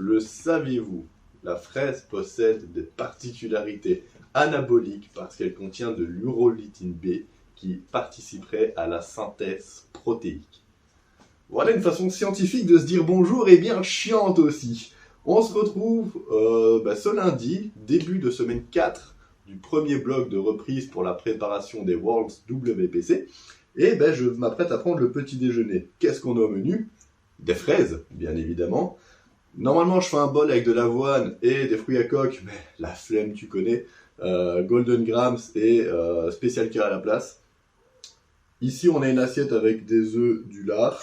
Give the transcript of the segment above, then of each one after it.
Le saviez-vous? La fraise possède des particularités anaboliques parce qu'elle contient de l'urolitine B qui participerait à la synthèse protéique. Voilà une façon scientifique de se dire bonjour et bien chiante aussi. On se retrouve ce lundi, début de semaine 4 du premier bloc de reprise pour la préparation des Worlds WPC. Et je m'apprête à prendre le petit déjeuner. Qu'est-ce qu'on a au menu? Des fraises, bien évidemment. Normalement, je fais un bol avec de l'avoine et des fruits à coque, mais la flemme, tu connais. Golden Grams et Special Care à la place. Ici, on a une assiette avec des œufs, du lard.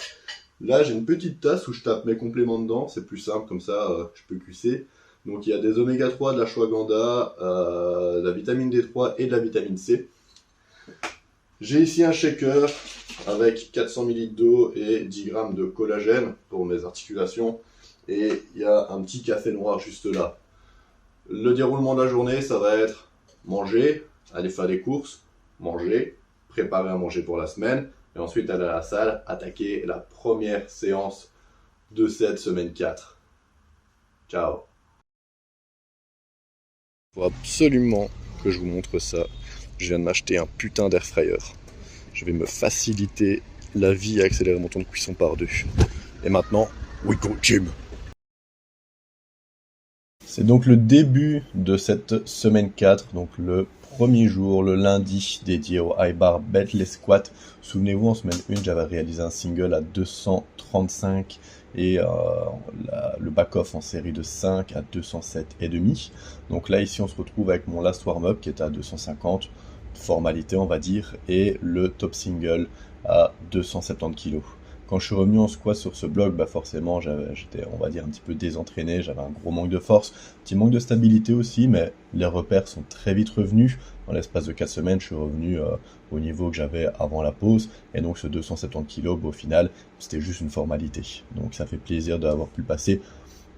Là, j'ai une petite tasse où je tape mes compléments dedans. C'est plus simple, comme ça, je peux cuisser. Donc, il y a des oméga 3, de l'ashwagandha, de la vitamine D3 et de la vitamine C. J'ai ici un shaker avec 400 ml d'eau et 10 g de collagène pour mes articulations. Et il y a un petit café noir juste là. Le déroulement de la journée, ça va être manger, aller faire des courses, manger, préparer à manger pour la semaine, et ensuite aller à la salle, attaquer la première séance de cette semaine 4. Ciao. Il faut absolument que je vous montre ça. Je viens de m'acheter un putain d'air fryer. Je vais me faciliter la vie et accélérer mon temps de cuisson par deux. Et maintenant, we go gym. C'est donc le début de cette semaine 4, donc le premier jour, le lundi, dédié au high bar bentley squat. Souvenez-vous, en semaine 1, j'avais réalisé un single à 235 et le back-off en série de 5 à 207,5. Donc là, ici, on se retrouve avec mon last warm-up qui est à 250, formalité, on va dire, et le top single à 270 kg. Quand je suis revenu en squat sur ce bloc, forcément, j'étais, on va dire, un petit peu désentraîné, j'avais un gros manque de force, un petit manque de stabilité aussi, mais les repères sont très vite revenus. Dans l'espace de 4 semaines, je suis revenu au niveau que j'avais avant la pause, et donc ce 270 kg, au final, c'était juste une formalité. Donc ça fait plaisir d'avoir pu le passer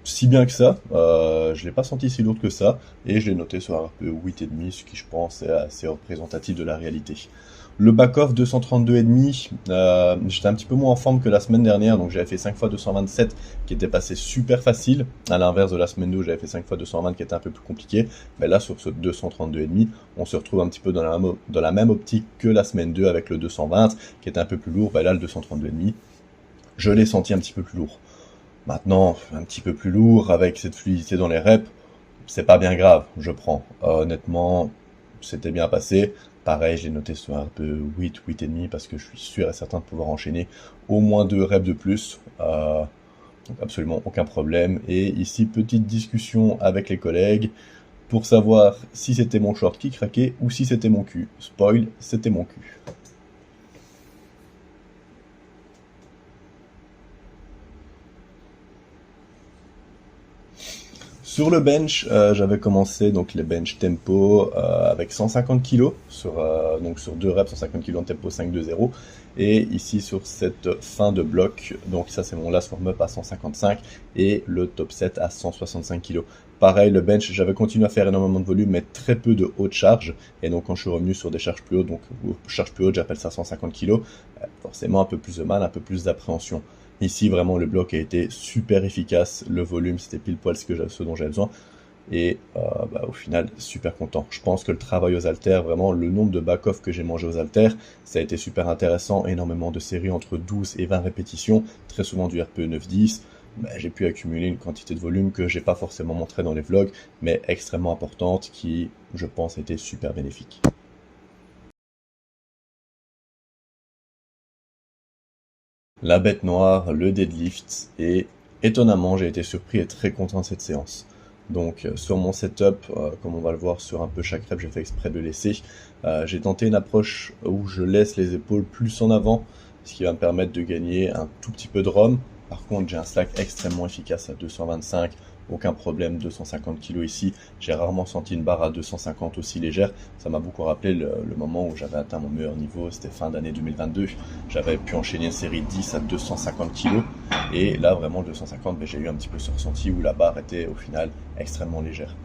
si bien que ça. Je l'ai pas senti si lourd que ça, et je l'ai noté sur un peu 8,5, ce qui je pense est assez représentatif de la réalité. Le back-off 232,5, j'étais un petit peu moins en forme que la semaine dernière, donc j'avais fait 5 fois 227 qui était passé super facile, à l'inverse de la semaine 2 j'avais fait 5 fois 220 qui était un peu plus compliqué, mais là sur ce 232,5, on se retrouve un petit peu dans la même optique que la semaine 2 avec le 220 qui était un peu plus lourd. Là le 232,5, je l'ai senti un petit peu plus lourd. Maintenant, un petit peu plus lourd avec cette fluidité dans les reps, c'est pas bien grave, je prends. Honnêtement, c'était bien passé. Pareil, j'ai noté sur un peu 8, 8,5 parce que je suis sûr et certain de pouvoir enchaîner au moins 2 reps de plus. Donc absolument aucun problème. Et ici, petite discussion avec les collègues pour savoir si c'était mon short qui craquait ou si c'était mon cul. Spoil, c'était mon cul. Sur le bench, j'avais commencé donc les bench tempo avec 150 kg sur 2 reps, 150 kg en tempo 5-2-0. Et ici sur cette fin de bloc, donc ça c'est mon last warm-up à 155 et le top set à 165 kg. Pareil, le bench, j'avais continué à faire énormément de volume, mais très peu de haute charge. Et donc quand je suis revenu sur des charges plus hautes, donc charges plus hautes, j'appelle ça 150 kg, forcément un peu plus de mal, un peu plus d'appréhension. Ici, vraiment, le bloc a été super efficace. Le volume, c'était pile poil ce dont j'avais besoin. Et au final, super content. Je pense que le travail aux haltères, vraiment, le nombre de back-off que j'ai mangé aux haltères, ça a été super intéressant. Énormément de séries entre 12 et 20 répétitions. Très souvent du RPE 9-10. J'ai pu accumuler une quantité de volume que j'ai pas forcément montré dans les vlogs, mais extrêmement importante, qui, je pense, a été super bénéfique. La bête noire, le deadlift, et étonnamment j'ai été surpris et très content de cette séance. Donc sur mon setup, comme on va le voir sur un peu chaque rep, j'ai fait exprès de laisser. J'ai tenté une approche où je laisse les épaules plus en avant, ce qui va me permettre de gagner un tout petit peu de ROM. Par contre, j'ai un slack extrêmement efficace à 225, aucun problème, 250 kg ici. J'ai rarement senti une barre à 250 aussi légère. Ça m'a beaucoup rappelé le moment où j'avais atteint mon meilleur niveau, c'était fin d'année 2022. J'avais pu enchaîner une série 10 à 250 kg. Et là, vraiment, 250, j'ai eu un petit peu ce ressenti où la barre était au final extrêmement légère.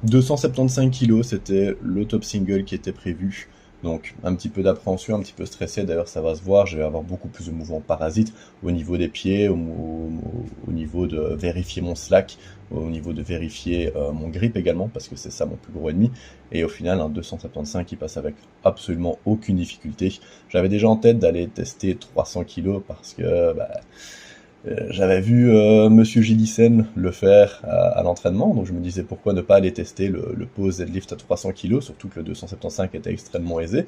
275 kg, c'était le top single qui était prévu. Donc un petit peu d'appréhension, un petit peu stressé, d'ailleurs ça va se voir, je vais avoir beaucoup plus de mouvements parasites au niveau des pieds, au niveau de vérifier mon slack, au niveau de vérifier mon grip également, parce que c'est ça mon plus gros ennemi, et au final un 275 qui passe avec absolument aucune difficulté. J'avais déjà en tête d'aller tester 300 kg parce que j'avais vu Monsieur Gillissen le faire à l'entraînement, donc je me disais pourquoi ne pas aller tester le pose deadlift à 300 kg, surtout que le 275 était extrêmement aisé.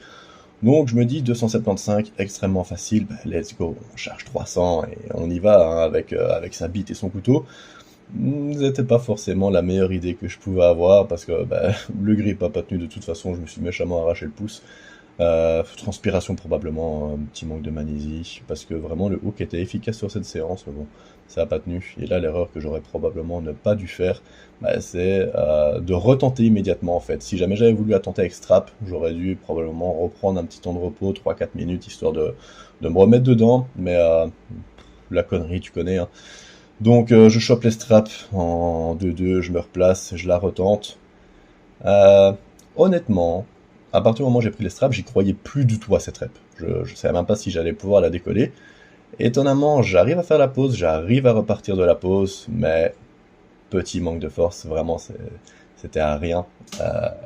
Donc je me dis 275, extrêmement facile, let's go, on charge 300 et on y va hein, avec sa bite et son couteau. C'était pas forcément la meilleure idée que je pouvais avoir parce que le grip a pas tenu de toute façon, je me suis méchamment arraché le pouce. Transpiration probablement, un petit manque de magnésie, parce que vraiment le hook était efficace sur cette séance, mais bon, ça n'a pas tenu. Et là, l'erreur que j'aurais probablement ne pas dû faire, c'est de retenter immédiatement en fait. Si jamais j'avais voulu attenter avec strap, j'aurais dû probablement reprendre un petit temps de repos, 3-4 minutes, histoire de me remettre dedans, mais la connerie, tu connais. Hein. Donc je chope les straps en 2-2, je me replace, je la retente. Euh, Honnêtement, à partir du moment où j'ai pris les straps, j'y croyais plus du tout à cette rep. Je savais même pas si j'allais pouvoir la décoller. Étonnamment, j'arrive à faire la pause, j'arrive à repartir de la pause, mais petit manque de force, vraiment, c'était à rien.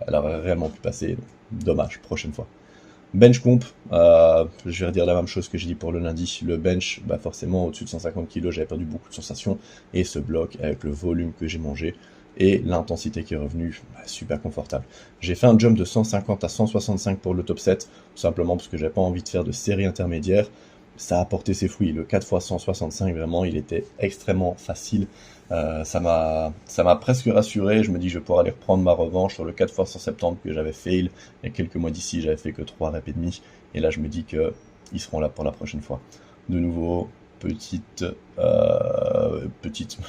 Elle aurait réellement pu passer. Dommage, prochaine fois. Bench comp, je vais redire la même chose que j'ai dit pour le lundi. Le bench, forcément, au-dessus de 150 kg, j'avais perdu beaucoup de sensations. Et ce bloc, avec le volume que j'ai mangé et l'intensité qui est revenue, super confortable. J'ai fait un jump de 150 à 165 pour le top 7, tout simplement parce que j'avais pas envie de faire de série intermédiaire. Ça a porté ses fruits. Le 4 x 165, vraiment, il était extrêmement facile. Ça m'a presque rassuré. Je me dis, je vais pouvoir aller reprendre ma revanche sur le 4 x 170 que j'avais fail il y a quelques mois d'ici. J'avais fait que 3 reps et demi. Et là, je me dis que ils seront là pour la prochaine fois. De nouveau,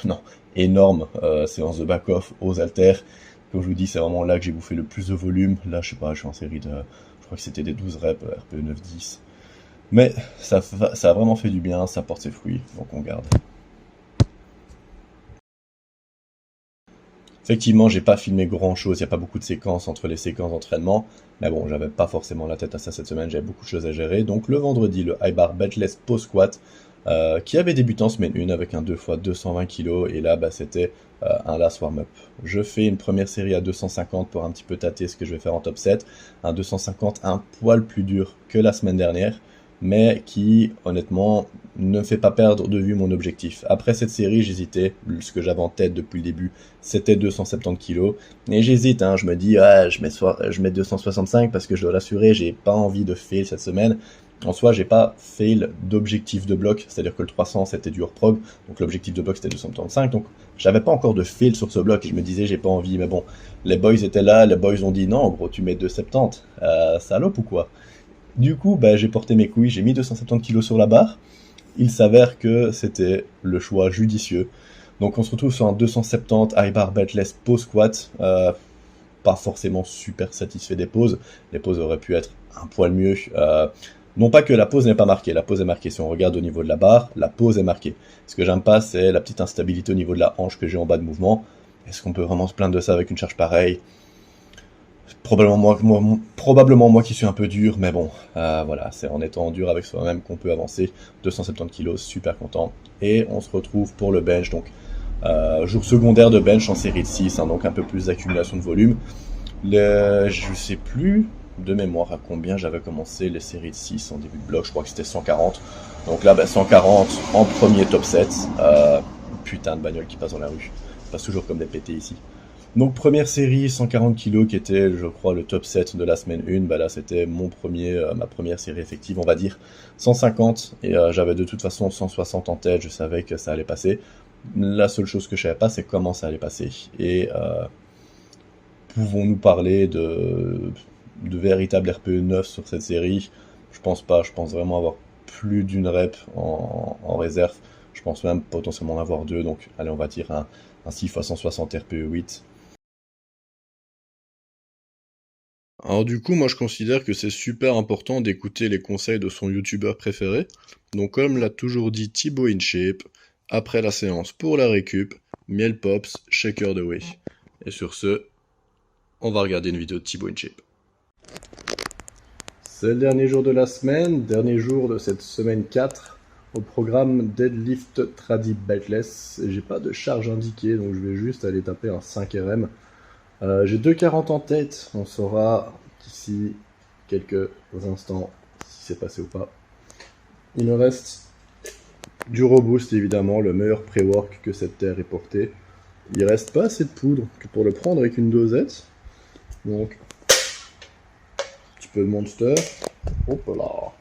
non, énorme séance de back-off aux haltères. Comme je vous dis, c'est vraiment là que j'ai bouffé le plus de volume. Là, je sais pas, je suis en série je crois que c'était des 12 reps, RPE 9-10. Mais ça a vraiment fait du bien, ça porte ses fruits, donc on garde. Effectivement, j'ai pas filmé grand chose, il n'y a pas beaucoup de séquences entre les séquences d'entraînement, mais bon, j'avais pas forcément la tête à ça cette semaine, j'avais beaucoup de choses à gérer. Donc le vendredi, le high bar bench pause squat, qui avait débuté en semaine 1 avec un 2 x 220 kg, et là c'était un last warm-up. Je fais une première série à 250 pour un petit peu tâter ce que je vais faire en top 7, un 250 un poil plus dur que la semaine dernière, mais qui honnêtement ne me fait pas perdre de vue mon objectif. Après cette série, j'hésitais, ce que j'avais en tête depuis le début, c'était 270 kg, et j'hésite, hein, je me dis, je mets 265 parce que je dois l'assurer, j'ai pas envie de fail cette semaine. En soi, j'ai pas fail d'objectif de bloc, c'est-à-dire que le 300 c'était du hors prog, donc l'objectif de bloc c'était 275, donc j'avais pas encore de fail sur ce bloc, et je me disais j'ai pas envie, mais bon, les boys étaient là, les boys ont dit non, gros tu mets 270, salope ou quoi? Du coup, j'ai porté mes couilles, j'ai mis 270 kg sur la barre. Il s'avère que c'était le choix judicieux. Donc on se retrouve sur un 270 high bar bench pause squat. Pas forcément super satisfait des poses. Les poses auraient pu être un poil mieux. Non pas que la pose n'est pas marquée, la pose est marquée. Si on regarde au niveau de la barre, la pose est marquée. Ce que j'aime pas, c'est la petite instabilité au niveau de la hanche que j'ai en bas de mouvement. Est-ce qu'on peut vraiment se plaindre de ça avec une charge pareille? Probablement moi qui suis un peu dur, mais bon, voilà, c'est en étant dur avec soi-même qu'on peut avancer. 270 kg, super content. Et on se retrouve pour le bench, donc jour secondaire de bench en série de 6, hein, donc un peu plus d'accumulation de volume. Je sais plus de mémoire à combien j'avais commencé les séries de 6 en début de bloc, je crois que c'était 140. Donc là, 140 en premier top 7. Putain de bagnole qui passe dans la rue. Ça passe toujours comme des pétés ici. Donc première série, 140 kg qui était, je crois, le top 7 de la semaine 1. Là, c'était ma première série effective, on va dire. 150, et j'avais de toute façon 160 en tête, je savais que ça allait passer. La seule chose que je savais pas, c'est comment ça allait passer. Et pouvons-nous parler de véritable RPE 9 sur cette série? Je pense pas, je pense vraiment avoir plus d'une rep en réserve. Je pense même potentiellement en avoir deux, donc allez, on va dire un 6 x 160 RPE 8. Alors du coup, moi je considère que c'est super important d'écouter les conseils de son youtubeur préféré. Donc comme l'a toujours dit Thibaut InShape, après la séance pour la récup, miel pops, shaker the way. Et sur ce, on va regarder une vidéo de Thibaut InShape. C'est le dernier jour de la semaine, dernier jour de cette semaine 4 au programme Deadlift Tradi Beltless. J'ai pas de charge indiquée, donc je vais juste aller taper un 5 RM. J'ai 2,40 en tête, on saura d'ici quelques instants si c'est passé ou pas. Il me reste du Robust évidemment, le meilleur pré-work que cette terre ait porté. Il reste pas assez de poudre que pour le prendre avec une dosette, donc un petit peu de Monster. Hop là.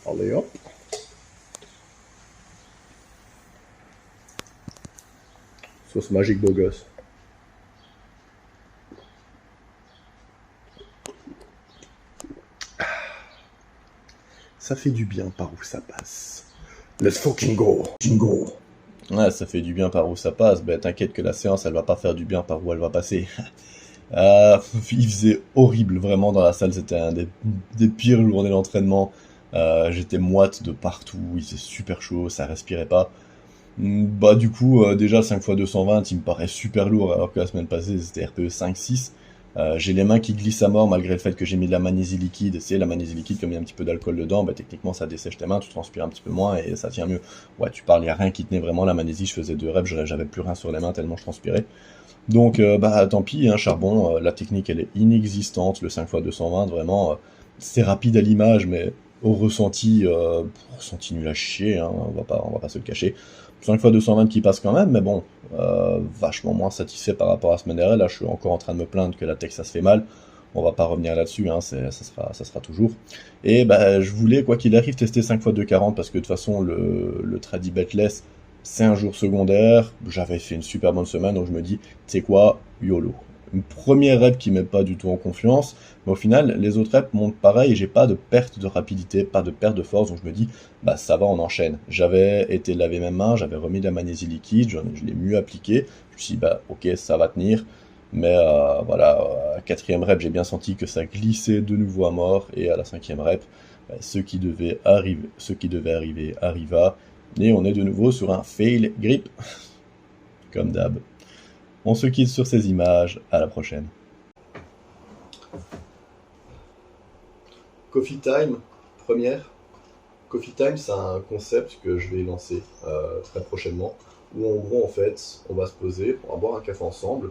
Allez hop. Sauce magique beau gosse. Ça fait du bien par où ça passe. Let's fucking go. Ouais, ça fait du bien par où ça passe. Ben t'inquiète que la séance elle va pas faire du bien par où elle va passer. Il faisait horrible vraiment dans la salle, c'était un des pires journées d'entraînement. J'étais moite de partout, il faisait super chaud, ça respirait pas. Bah du coup, déjà 5x220 il me paraît super lourd alors que la semaine passée c'était RPE 5-6. J'ai les mains qui glissent à mort malgré le fait que j'ai mis de la magnésie liquide. C'est la magnésie liquide, comme il y a un petit peu d'alcool dedans, bah techniquement ça dessèche tes mains, tu transpires un petit peu moins et ça tient mieux. Ouais, tu parles, il n'y a rien qui tenait vraiment la magnésie, je faisais 2 reps, j'avais plus rien sur les mains tellement je transpirais. Donc bah tant pis, hein, charbon, la technique elle est inexistante, le 5x220 vraiment, c'est rapide à l'image mais au ressenti, nul à chier, hein, on va pas se le cacher. 5x220 qui passe quand même, mais bon, vachement moins satisfait par rapport à ce semaine dernière. Là, je suis encore en train de me plaindre que la tech ça se fait mal. On va pas revenir là-dessus, hein, ça sera toujours. Et bah, je voulais, quoi qu'il arrive, tester 5x240 parce que de toute façon, le Tradi Beltless, c'est un jour secondaire. J'avais fait une super bonne semaine, donc je me dis, tu sais quoi, YOLO. Une première rep qui met pas du tout en confiance, mais au final, les autres reps montent pareil et j'ai pas de perte de rapidité, pas de perte de force, donc je me dis, bah ça va, on enchaîne. J'avais été laver mes mains, j'avais remis de la magnésie liquide, je l'ai mieux appliqué, je me suis dit, bah ok, ça va tenir, mais voilà, à 4e rep, j'ai bien senti que ça glissait de nouveau à mort, et à la 5e rep, bah, ce qui devait arriver arriva, et on est de nouveau sur un fail grip, comme d'hab. On se quitte sur ces images, à la prochaine. Coffee Time, première. Coffee Time, c'est un concept que je vais lancer très prochainement, où en gros, en fait, on va se poser, on va boire un café ensemble,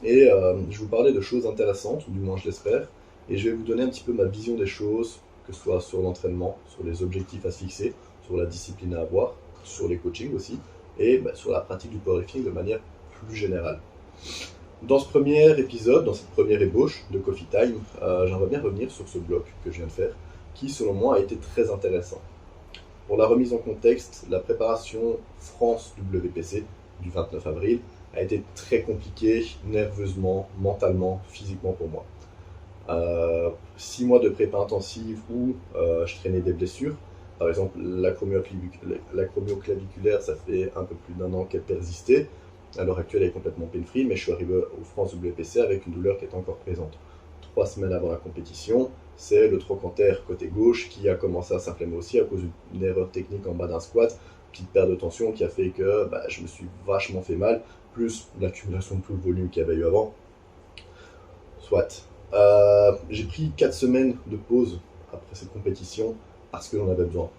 et je vais vous parler de choses intéressantes, ou du moins je l'espère, et je vais vous donner un petit peu ma vision des choses, que ce soit sur l'entraînement, sur les objectifs à se fixer, sur la discipline à avoir, sur les coachings aussi, et bah, sur la pratique du powerlifting de manière plus générale. Dans ce premier épisode, dans cette première ébauche de Coffee Time, j'aimerais bien revenir sur ce bloc que je viens de faire, qui selon moi a été très intéressant. Pour la remise en contexte, la préparation France WPC du 29 avril a été très compliquée, nerveusement, mentalement, physiquement pour moi. 6 mois de prépa intensive où je traînais des blessures. Par exemple, l'acromioclaviculaire, ça fait un peu plus d'1 an qu'elle persistait. À l'heure actuelle, elle est complètement pain-free, mais je suis arrivé au France WPC avec une douleur qui est encore présente. 3 semaines avant la compétition, c'est le trochanter côté gauche qui a commencé à s'inflammer aussi à cause d'une erreur technique en bas d'un squat, petite perte de tension qui a fait que je me suis vachement fait mal, plus l'accumulation de tout le volume qu'il y avait eu avant. Soit. J'ai pris 4 semaines de pause après cette compétition parce que j'en avais besoin,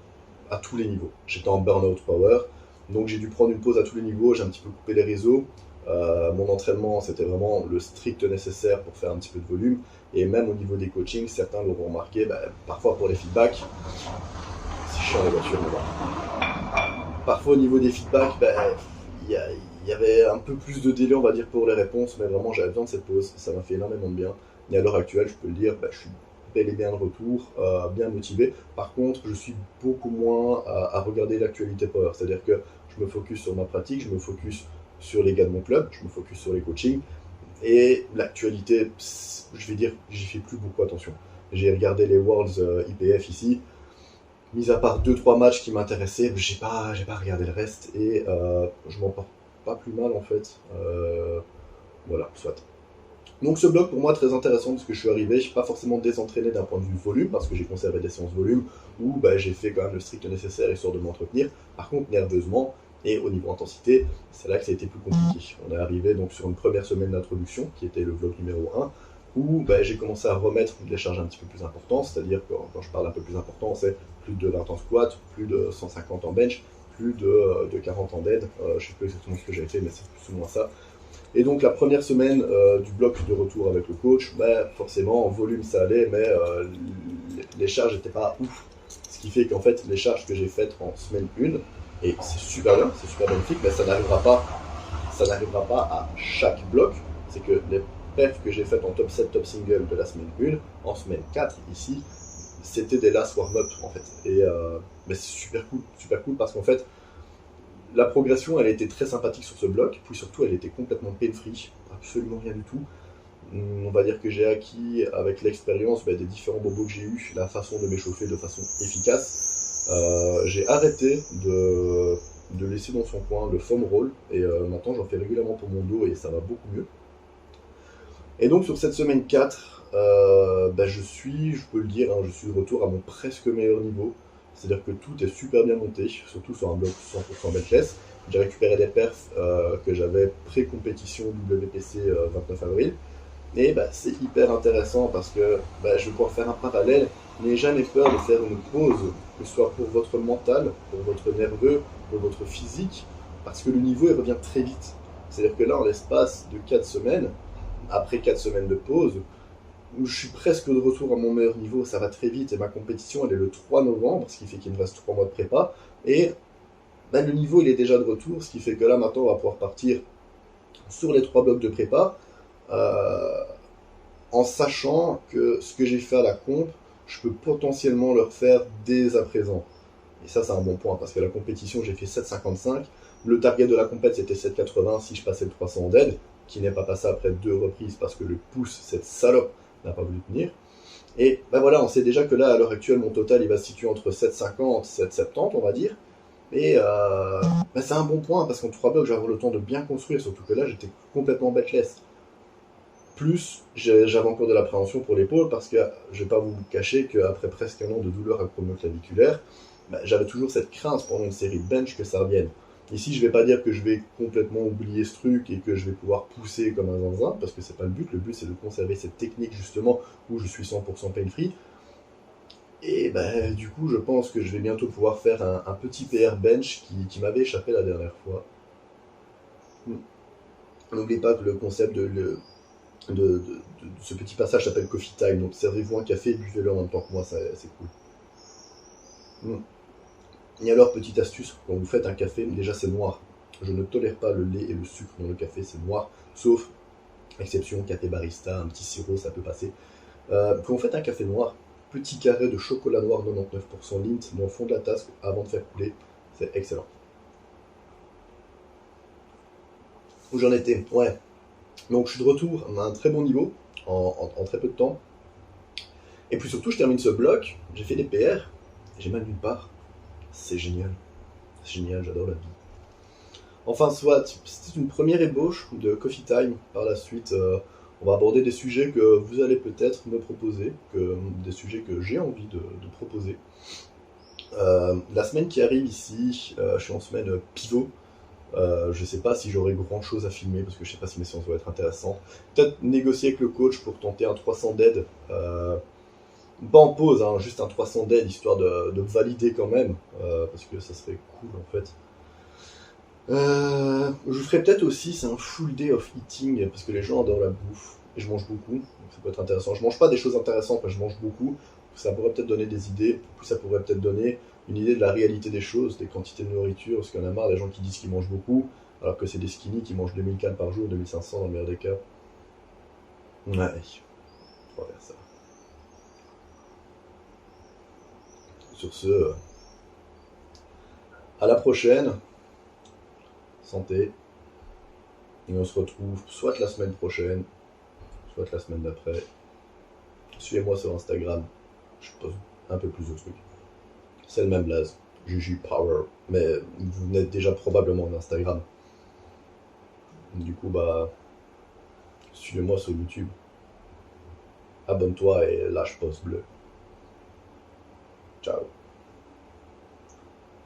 à tous les niveaux. J'étais en burn-out power, donc j'ai dû prendre une pause à tous les niveaux, j'ai un petit peu coupé les réseaux. Mon entraînement, c'était vraiment le strict nécessaire pour faire un petit peu de volume. Et même au niveau des coachings, certains l'auront remarqué, parfois pour les feedbacks, c'est chiant les voitures, mais bon. Parfois au niveau des feedbacks, il y avait un peu plus de délai, on va dire, pour les réponses, mais vraiment j'avais besoin de cette pause, ça m'a fait énormément de bien. Et à l'heure actuelle, je peux le dire, je suis bel et bien de retour, bien motivé. Par contre, je suis beaucoup moins à regarder l'actualité power, c'est-à-dire que je me focus sur ma pratique, je me focus sur les gars de mon club, je me focus sur les coachings, et l'actualité, je vais dire, j'y fais plus beaucoup attention. J'ai regardé les Worlds IPF ici, mis à part 2-3 matchs qui m'intéressaient, j'ai pas regardé le reste, et je m'en porte pas plus mal en fait. Voilà, soit. Donc ce bloc pour moi très intéressant parce que je suis arrivé, je suis pas forcément désentraîné d'un point de vue volume parce que j'ai conservé des séances volume où j'ai fait quand même le strict nécessaire histoire de m'entretenir. Par contre nerveusement et au niveau intensité, c'est là que ça a été plus compliqué. On est arrivé donc sur une première semaine d'introduction qui était le vlog numéro 1 où bah, j'ai commencé à remettre des charges un petit peu plus importantes, c'est-à-dire que quand je parle un peu plus important, c'est plus de 20 en squat, plus de 150 en bench, plus de 40 en dead. Je ne sais plus exactement ce que j'ai fait, mais c'est plus ou moins ça. Et donc la première semaine du bloc de retour avec le coach, bah, forcément en volume ça allait, mais les charges n'étaient pas ouf. Ce qui fait qu'en fait les charges que j'ai faites en semaine 1, et c'est super bien, c'est super magnifique, mais ça n'arrivera pas à chaque bloc. C'est que les perfs que j'ai faites en top 7, top single de la semaine 1, en semaine 4 ici, c'était des last warm-up en fait. Et mais c'est super cool parce qu'en fait, la progression, elle a été très sympathique sur ce bloc, puis surtout, elle était complètement pain-free, absolument rien du tout. On va dire que j'ai acquis, avec l'expérience des différents bobos que j'ai eu, la façon de m'échauffer de façon efficace. J'ai arrêté de laisser dans son coin le foam roll, et maintenant j'en fais régulièrement pour mon dos, et ça va beaucoup mieux. Et donc sur cette semaine 4, je peux le dire, hein, je suis de retour à mon presque meilleur niveau. C'est-à-dire que tout est super bien monté, surtout sur un bloc 100% benchless. J'ai récupéré des perfs que j'avais pré-compétition WPC 29 avril. Et c'est hyper intéressant parce que je vais pouvoir faire un parallèle. N'ayez jamais peur de faire une pause, que ce soit pour votre mental, pour votre nerveux, pour votre physique, parce que le niveau il revient très vite. C'est-à-dire que là, en l'espace de 4 semaines, après 4 semaines de pause, où je suis presque de retour à mon meilleur niveau, ça va très vite, et ma compétition elle est le 3 novembre, ce qui fait qu'il me reste 3 mois de prépa, et le niveau il est déjà de retour, ce qui fait que là maintenant on va pouvoir partir sur les 3 blocs de prépa, euh, en sachant que ce que j'ai fait à la comp, je peux potentiellement le refaire dès à présent. Et ça c'est un bon point, parce que la compétition j'ai fait 7,55, le target de la compète c'était 7,80 si je passais le 300 en dead, qui n'est pas passé après 2 reprises parce que le pouce, cette salope, n'a pas voulu tenir. Et voilà, on sait déjà que là, à l'heure actuelle, mon total il va se situer entre 7,50 et 7,70, on va dire. Et c'est un bon point parce qu'en 3 blocs, j'avais le temps de bien construire, surtout que là, j'étais complètement betless. Plus, j'avais encore de l'appréhension pour l'épaule parce que je vais pas vous cacher qu'après presque un an de douleur acromioclaviculaire, j'avais toujours cette crainte pendant une série de bench que ça revienne. Ici, je vais pas dire que je vais complètement oublier ce truc et que je vais pouvoir pousser comme un zinzin, parce que c'est pas le but. Le but, c'est de conserver cette technique justement où je suis 100% pain-free. Et du coup, je pense que je vais bientôt pouvoir faire un petit PR bench qui m'avait échappé la dernière fois. N'oubliez pas que le concept de ce petit passage s'appelle Coffee Time. Donc servez-vous un café et buvez-le en même temps que moi, c'est cool. Et alors, petite astuce, quand vous faites un café, déjà c'est noir. Je ne tolère pas le lait et le sucre dans le café, c'est noir. Sauf, exception, café barista, un petit sirop, ça peut passer. Quand vous faites un café noir, petit carré de chocolat noir 99% Lindt dans le fond de la tasse avant de faire couler, c'est excellent. Où j'en étais? Ouais. Donc je suis de retour à un très bon niveau, en très peu de temps. Et puis surtout, je termine ce bloc, j'ai fait des PR, j'ai mal nulle part. C'est génial. C'est génial, j'adore la vie. Enfin, soit, c'était une première ébauche de Coffee Time. Par la suite, on va aborder des sujets que vous allez peut-être me proposer, des sujets que j'ai envie de proposer. La semaine qui arrive ici, je suis en semaine pivot. Je sais pas si j'aurai grand chose à filmer parce que je sais pas si mes séances vont être intéressantes. Peut-être négocier avec le coach pour tenter un 300 dead. Pas en pause, hein, juste un 300 dead histoire de valider quand même. Parce que ça serait cool en fait. Je ferais peut-être aussi, c'est un full day of eating parce que les gens adorent la bouffe et je mange beaucoup, donc ça peut être intéressant. Je mange pas des choses intéressantes, mais je mange beaucoup. Ça pourrait peut-être donner des idées, puis ça pourrait peut-être donner une idée de la réalité des choses, des quantités de nourriture, parce qu'il y en a marre des gens qui disent qu'ils mangent beaucoup, alors que c'est des skinny qui mangent 2000 calories par jour, 2500 dans le meilleur des cas. Ouais, on va faire ça. Sur ce, à la prochaine, santé, et on se retrouve soit la semaine prochaine, soit la semaine d'après. Suivez-moi sur Instagram, je pose un peu plus de trucs. C'est le même blaze, Juju Power, mais vous n'êtes déjà probablement en Instagram. Du coup, suivez-moi sur YouTube. Abonne-toi et lâche pouce bleu. Ciao.